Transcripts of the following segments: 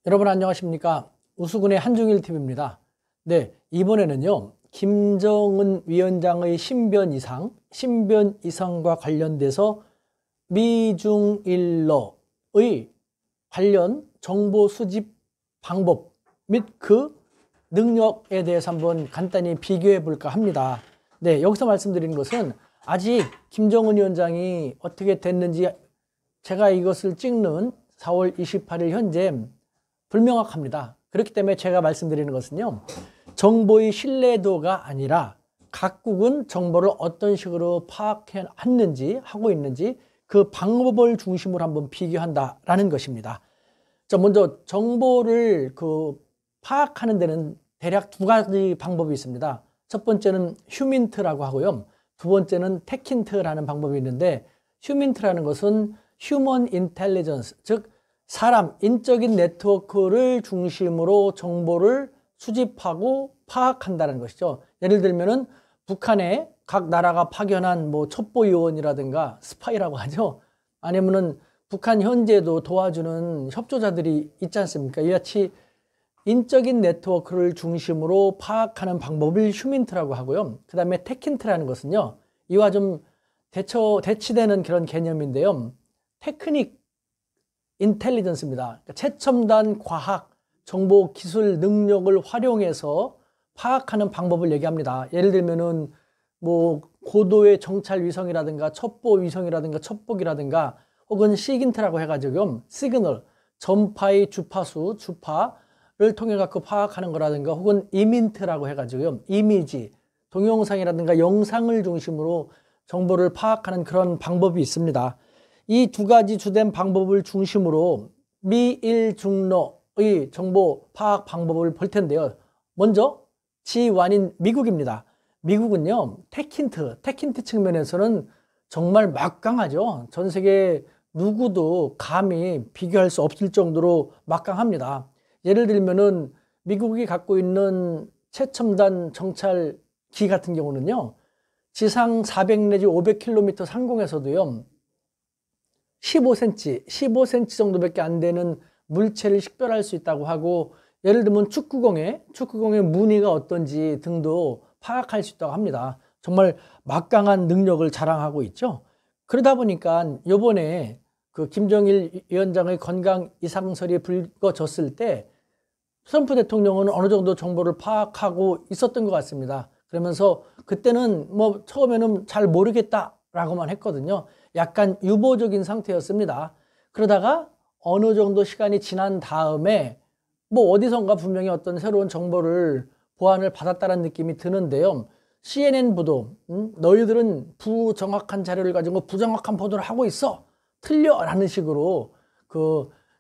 여러분 안녕하십니까? 우수군의 한중일 TV입니다. 네, 이번에는요, 김정은 위원장의 신변 이상과 관련돼서 미중일러의 관련 정보 수집 방법 및 그 능력에 대해서 한번 간단히 비교해 볼까 합니다. 네, 여기서 말씀드리는 것은 아직 김정은 위원장이 어떻게 됐는지 제가 이것을 찍는 4월 28일 현재 불명확합니다. 그렇기 때문에 제가 말씀드리는 것은요, 정보의 신뢰도가 아니라 각국은 정보를 어떤 식으로 파악했는지 하고 있는지 그 방법을 중심으로 한번 비교한다라는 것입니다. 자, 먼저 정보를 파악하는 데는 대략 두 가지 방법이 있습니다. 첫 번째는 휴민트라고 하고요. 두 번째는 테킨트라는 방법이 있는데, 휴민트라는 것은 휴먼 인텔리전스, 즉 사람, 인적인 네트워크를 중심으로 정보를 수집하고 파악한다는 것이죠. 예를 들면은 북한에 각 나라가 파견한 첩보요원이라든가 스파이라고 하죠. 아니면은 북한 현재도 도와주는 협조자들이 있지 않습니까? 이같이 인적인 네트워크를 중심으로 파악하는 방법을 휴민트라고 하고요. 그 다음에 테킨트라는 것은요, 이와 좀 대치되는 그런 개념인데요. 테크닉 인텔리전스입니다. 그러니까 최첨단 과학, 정보, 기술, 능력을 활용해서 파악하는 방법을 얘기합니다. 예를 들면은 고도의 정찰 위성이라든가 첩보 위성이라든가 첩보기라든가 혹은 시긴트라고 해가지고 시그널, 전파의 주파수, 주파를 통해 갖고 파악하는 거라든가 혹은 이민트라고 해가지고 이미지, 동영상이라든가 영상을 중심으로 정보를 파악하는 그런 방법이 있습니다. 이 두 가지 주된 방법을 중심으로 미일중러의 정보 파악 방법을 볼 텐데요. 먼저 G1인 미국입니다. 미국은요, 테킨트 측면에서는 정말 막강하죠. 전 세계 누구도 감히 비교할 수 없을 정도로 막강합니다. 예를 들면은 미국이 갖고 있는 최첨단 정찰기 같은 경우는요, 지상 400 내지 500km 상공에서도요, 15cm 정도밖에 안 되는 물체를 식별할 수 있다고 하고, 예를 들면 축구공의 무늬가 어떤지 등도 파악할 수 있다고 합니다. 정말 막강한 능력을 자랑하고 있죠. 그러다 보니까 이번에 김정일 위원장의 건강 이상설이 불거졌을 때 트럼프 대통령은 어느 정도 정보를 파악하고 있었던 것 같습니다. 그러면서 그때는 처음에는 잘 모르겠다라고만 했거든요. 약간 유보적인 상태였습니다. 그러다가 어느 정도 시간이 지난 다음에 어디선가 분명히 어떤 새로운 정보를 보완을 받았다는 느낌이 드는데요. CNN 보도, 너희들은 부정확한 자료를 가지고 부정확한 보도를 하고 있어, 틀려 라는 식으로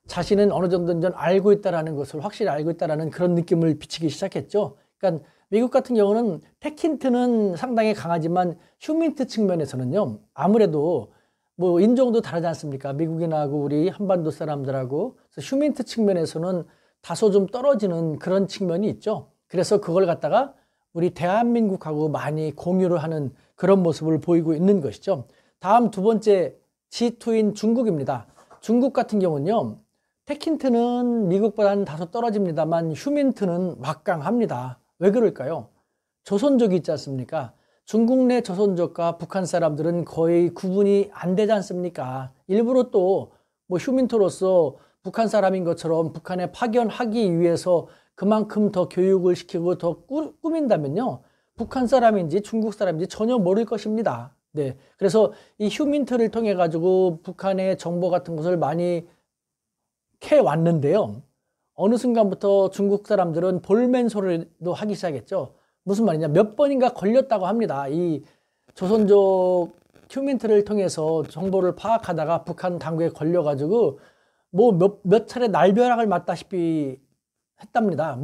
자신은 어느 정도 알고 있다라는 것을 확실히 알고 있다라는 그런 느낌을 비치기 시작했죠. 그러니까 미국 같은 경우는 테킨트는 상당히 강하지만 휴민트 측면에서는요, 아무래도 인종도 다르지 않습니까? 미국인하고 우리 한반도 사람들하고. 그래서 휴민트 측면에서는 다소 좀 떨어지는 그런 측면이 있죠. 그래서 그걸 갖다가 우리 대한민국하고 많이 공유를 하는 그런 모습을 보이고 있는 것이죠. 다음 두 번째 G2인 중국입니다. 중국 같은 경우는요, 테킨트는 미국보다는 다소 떨어집니다만 휴민트는 막강합니다. 왜 그럴까요? 조선족이 있지 않습니까? 중국 내 조선족과 북한 사람들은 거의 구분이 안 되지 않습니까? 일부러 또 휴민트로서 북한 사람인 것처럼 북한에 파견하기 위해서 그만큼 더 교육을 시키고 더 꾸민다면요, 북한 사람인지 중국 사람인지 전혀 모를 것입니다. 네, 그래서 이 휴민트를 통해 가지고 북한의 정보 같은 것을 많이 캐왔는데요, 어느 순간부터 중국 사람들은 볼멘소리도 하기 시작했죠. 무슨 말이냐, 몇 번인가 걸렸다고 합니다. 이 조선족 휴민트를 통해서 정보를 파악하다가 북한 당국에 걸려가지고 몇 차례 날벼락을 맞다시피 했답니다.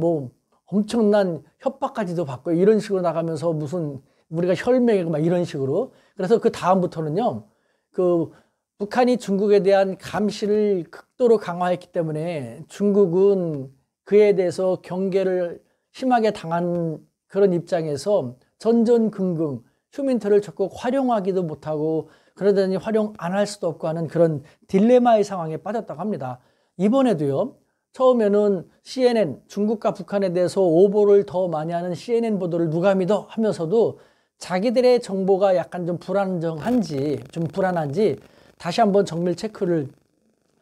엄청난 협박까지도 받고 이런 식으로 나가면서 무슨 우리가 혈맹이고 막 이런 식으로. 그래서 그 다음부터는요, 북한이 중국에 대한 감시를 극도로 강화했기 때문에 중국은 그에 대해서 경계를 심하게 당한 그런 입장에서 전전긍긍 휴민트를 적극 활용하기도 못하고 그러더니 활용 안 할 수도 없고 하는 그런 딜레마의 상황에 빠졌다고 합니다. 이번에도요. 처음에는 CNN, 중국과 북한에 대해서 오보를 더 많이 하는 CNN 보도를 누가 믿어 하면서도 자기들의 정보가 약간 좀 불안정한지 좀 불안한지 다시 한번 정밀 체크를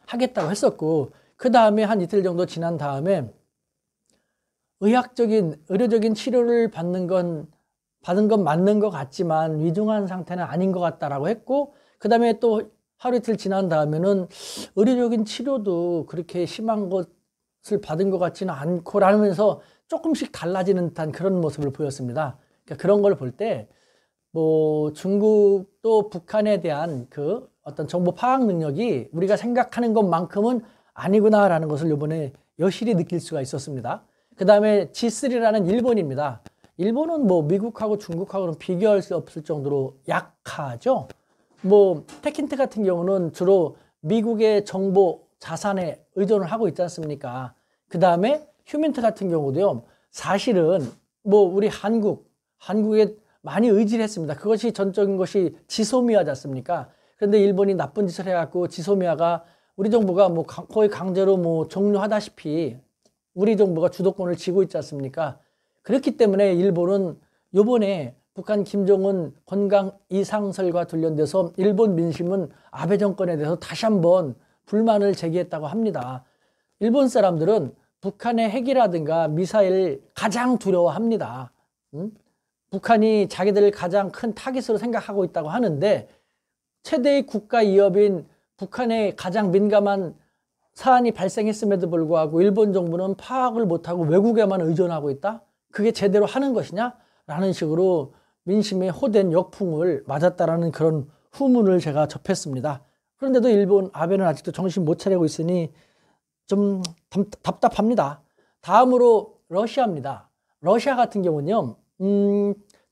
하겠다고 했었고, 그 다음에 한 이틀 정도 지난 다음에 의료적인 치료를 받은 건 맞는 것 같지만 위중한 상태는 아닌 것 같다라고 했고, 그 다음에 또 하루 이틀 지난 다음에는 의료적인 치료도 그렇게 심한 것을 받은 것 같지는 않고 라면서 조금씩 달라지는 듯한 그런 모습을 보였습니다. 그러니까 그런 걸 볼 때 뭐 중국도 북한에 대한 그 어떤 정보 파악 능력이 우리가 생각하는 것만큼은 아니구나라는 것을 이번에 여실히 느낄 수가 있었습니다. 그 다음에 G3라는 일본입니다. 일본은 뭐 미국하고 중국하고는 비교할 수 없을 정도로 약하죠. 뭐 테킨트 같은 경우는 주로 미국의 정보 자산에 의존을 하고 있지 않습니까? 그 다음에 휴민트 같은 경우도요. 사실은 뭐 우리 한국에 많이 의지를 했습니다. 그것이 전적인 것이 지소미아지 않습니까? 그런데 일본이 나쁜 짓을 해갖고 지소미아가 우리 정부가 뭐 거의 강제로 뭐 종료하다시피 우리 정부가 주도권을 쥐고 있지 않습니까? 그렇기 때문에 일본은 요번에 북한 김정은 건강 이상설과 관련돼서 일본 민심은 아베 정권에 대해서 다시 한번 불만을 제기했다고 합니다. 일본 사람들은 북한의 핵이라든가 미사일 가장 두려워합니다. 북한이 자기들을 가장 큰 타깃으로 생각하고 있다고 하는데, 최대의 국가 위협인 북한에 가장 민감한 사안이 발생했음에도 불구하고 일본 정부는 파악을 못하고 외국에만 의존하고 있다? 그게 제대로 하는 것이냐? 라는 식으로 민심에 호된 역풍을 맞았다라는 그런 후문을 제가 접했습니다. 그런데도 일본 아베는 아직도 정신 못 차리고 있으니 좀 답답합니다. 다음으로 러시아입니다. 러시아 같은 경우는요,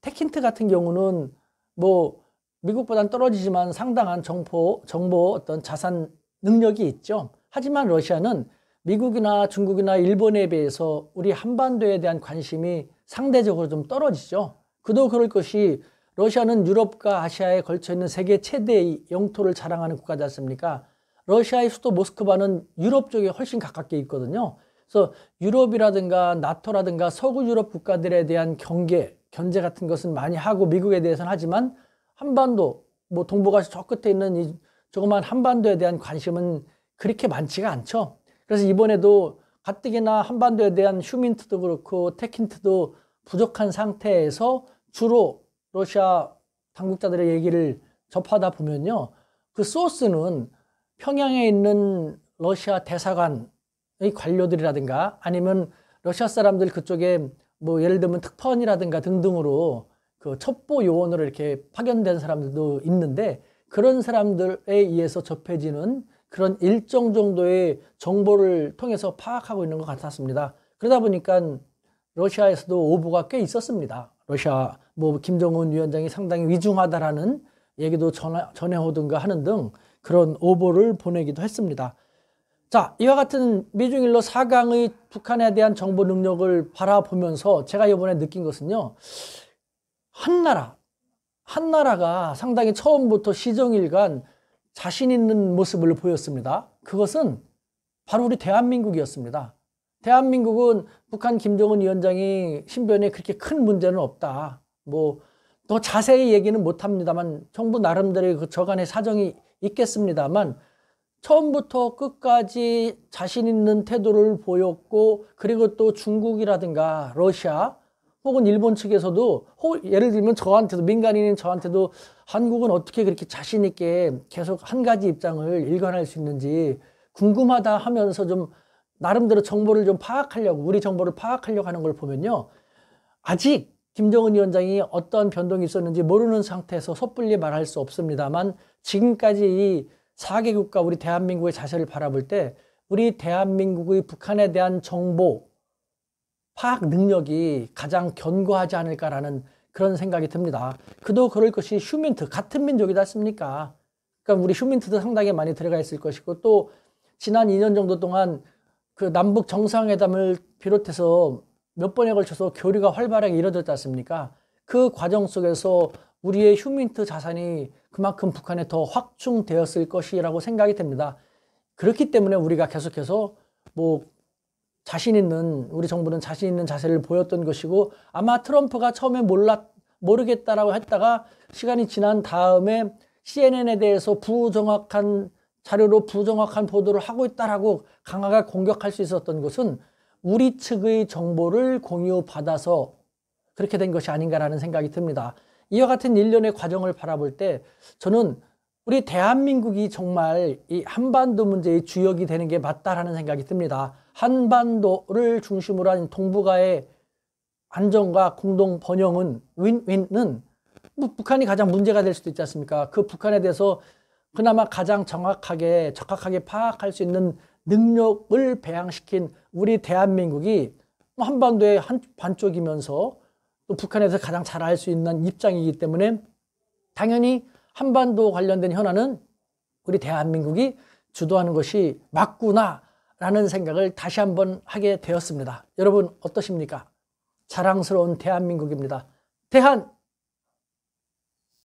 테킨트 같은 경우는 뭐 미국보다는 떨어지지만 상당한 정보 어떤 자산 능력이 있죠. 하지만 러시아는 미국이나 중국이나 일본에 비해서 우리 한반도에 대한 관심이 상대적으로 좀 떨어지죠. 그도 그럴 것이 러시아는 유럽과 아시아에 걸쳐 있는 세계 최대의 영토를 자랑하는 국가지 않습니까? 러시아의 수도 모스크바는 유럽 쪽에 훨씬 가깝게 있거든요. 그래서 유럽이라든가 나토라든가 서구 유럽 국가들에 대한 견제 같은 것은 많이 하고 미국에 대해서는 하지만 한반도, 뭐 동북아시아 저 끝에 있는 이 조그만 한반도에 대한 관심은 그렇게 많지가 않죠. 그래서 이번에도 가뜩이나 한반도에 대한 휴민트도 그렇고 테킨트도 부족한 상태에서 주로 러시아 당국자들의 얘기를 접하다 보면요, 그 소스는 평양에 있는 러시아 대사관의 관료들이라든가 아니면 러시아 사람들 그쪽에 뭐 예를 들면 특파원이라든가 등등으로 그 첩보 요원으로 이렇게 파견된 사람들도 있는데, 그런 사람들에 의해서 접해지는 그런 일정 정도의 정보를 통해서 파악하고 있는 것 같았습니다. 그러다 보니까 러시아에서도 오보가 꽤 있었습니다. 러시아 뭐 김정은 위원장이 상당히 위중하다라는 얘기도 전해오든가 하는 등 그런 오보를 보내기도 했습니다. 자, 이와 같은 미중일로 4강의 북한에 대한 정보 능력을 바라보면서 제가 이번에 느낀 것은요, 한나라가 상당히 처음부터 시종일관 자신 있는 모습을 보였습니다. 그것은 바로 우리 대한민국이었습니다. 대한민국은 북한 김정은 위원장이 신변에 그렇게 큰 문제는 없다. 뭐 더 자세히 얘기는 못합니다만 정부 나름대로의 그 저간의 사정이 있겠습니다만 처음부터 끝까지 자신 있는 태도를 보였고, 그리고 또 중국이라든가 러시아 혹은 일본 측에서도 예를 들면 저한테도, 민간인인 저한테도 한국은 어떻게 그렇게 자신 있게 계속 한 가지 입장을 일관할 수 있는지 궁금하다 하면서 좀 나름대로 정보를 좀 파악하려고, 우리 정보를 파악하려고 하는 걸 보면요, 아직 김정은 위원장이 어떤 변동이 있었는지 모르는 상태에서 섣불리 말할 수 없습니다만, 지금까지 이 4개국과 우리 대한민국의 자세를 바라볼 때 우리 대한민국의 북한에 대한 정보 파악 능력이 가장 견고하지 않을까라는 그런 생각이 듭니다. 그도 그럴 것이 휴민트, 같은 민족이지 않습니까? 그러니까 우리 휴민트도 상당히 많이 들어가 있을 것이고, 또 지난 2년 정도 동안 그 남북 정상회담을 비롯해서 몇 번에 걸쳐서 교류가 활발하게 이루어졌지 않습니까? 그 과정 속에서 우리의 휴민트 자산이 그만큼 북한에 더 확충되었을 것이라고 생각이 됩니다. 그렇기 때문에 우리가 계속해서 우리 정부는 자신 있는 자세를 보였던 것이고, 아마 트럼프가 처음에 모르겠다라고 했다가 시간이 지난 다음에 CNN에 대해서 부정확한 자료로 부정확한 보도를 하고 있다라고 강하게 공격할 수 있었던 것은 우리 측의 정보를 공유받아서 그렇게 된 것이 아닌가라는 생각이 듭니다. 이와 같은 일련의 과정을 바라볼 때 저는 우리 대한민국이 정말 이 한반도 문제의 주역이 되는 게 맞다라는 생각이 듭니다. 한반도를 중심으로 한 동북아의 안정과 공동 번영은 윈윈은 북한이 가장 문제가 될 수도 있지 않습니까? 그 북한에 대해서 그나마 가장 정확하게 적확하게 파악할 수 있는 능력을 배양시킨 우리 대한민국이 한반도의 반쪽이면서 또 북한에 대해서 가장 잘 알 수 있는 입장이기 때문에 당연히 한반도 관련된 현안은 우리 대한민국이 주도하는 것이 맞구나라는 생각을 다시 한번 하게 되었습니다. 여러분 어떠십니까? 자랑스러운 대한민국입니다. 대한